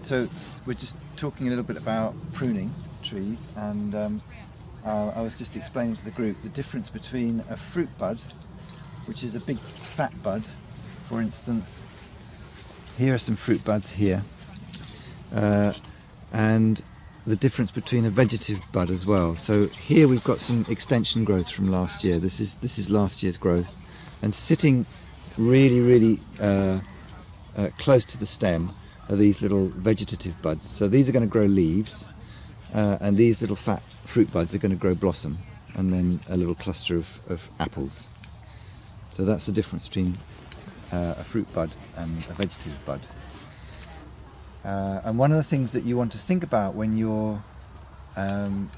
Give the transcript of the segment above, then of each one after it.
So we're just talking a little bit about pruning trees, and I was just explaining to the group the difference between a fruit bud, which is a big fat bud. For instance, here are some fruit buds here, and the difference between a vegetative bud as well. So here we've got some extension growth from last year. This is last year's growth, and sitting really close to the stem are these little vegetative buds. So these are going to grow leaves, and these little fat fruit buds are going to grow blossom, and then a little cluster of apples. So that's the difference between a fruit bud and a vegetative bud. And one of the things that you want to think about when you're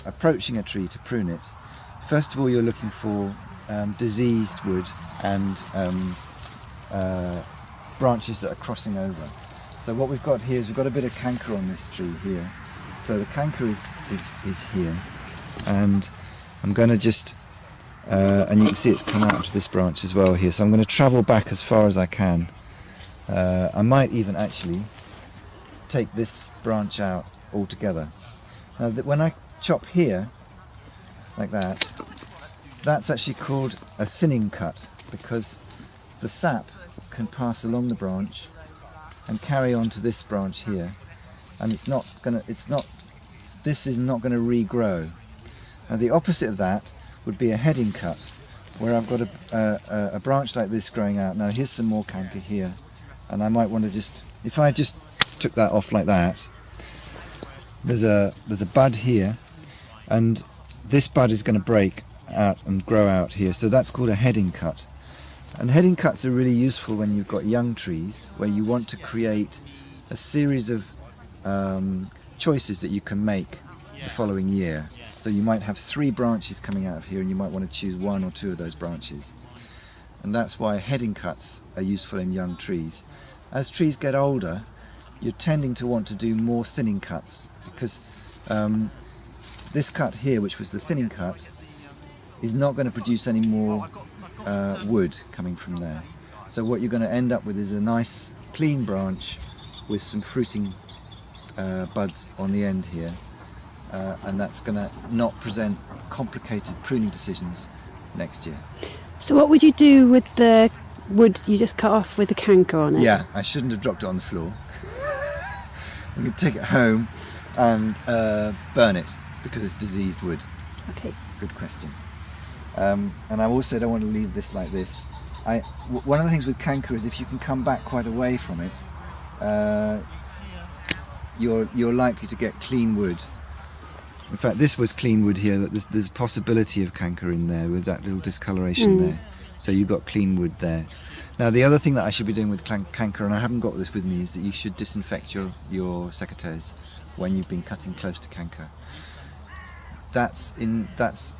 approaching a tree to prune it, first of all you're looking for diseased wood and branches that are crossing over. So what we've got here is we've got a bit of canker on this tree here. So the canker is here, and I'm going to just, and you can see it's come out to this branch as well here, so I'm going to travel back as far as I can. I might even actually take this branch out altogether. Now when I chop here, like that, that's actually called a thinning cut, because the sap can pass along the branch and carry on to this branch here, and this is not going to regrow. Now the opposite of that would be a heading cut, where I've got a branch like this growing out. Now here's some more canker here, and I might want to just, if I just took that off like that, there's a bud here, and this bud is going to break out and grow out here, so that's called a heading cut. And heading cuts are really useful when you've got young trees, where you want to create a series of choices that you can make the following year. So you might have 3 branches coming out of here, and you might want to choose 1 or 2 of those branches. And that's why heading cuts are useful in young trees. As trees get older, you're tending to want to do more thinning cuts, because this cut here, which was the thinning cut, is not going to produce any more wood coming from there. So what you're going to end up with is a nice clean branch with some fruiting buds on the end here, and that's going to not present complicated pruning decisions next year. So what would you do with the wood you just cut off with the canker on it? Yeah, I shouldn't have dropped it on the floor. I'm going to take it home and burn it, because it's diseased wood. Okay. Good question. And I also don't want to leave this like this. One of the things with canker is if you can come back quite away from it, you're likely to get clean wood. In fact, this was clean wood here. There's possibility of canker in there with that little discoloration there. So you've got clean wood there. Now the other thing that I should be doing with canker, and I haven't got this with me, is that you should disinfect your secateurs when you've been cutting close to canker. That's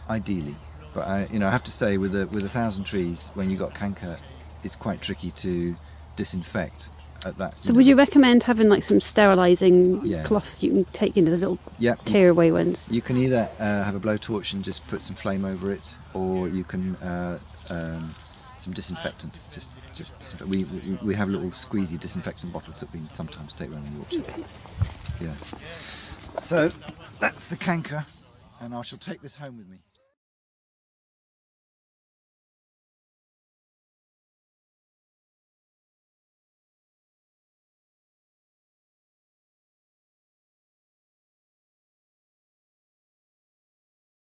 ideally. But I have to say, with 1,000 trees, when you've got canker, it's quite tricky to disinfect at that. So would you recommend having like some sterilising cloths you can take, the little tear away ones? You can either have a blowtorch and just put some flame over it, or you can some disinfectant. We have little squeezy disinfectant bottles that we sometimes take around the orchard. Okay. Yeah. So that's the canker, and I shall take this home with me.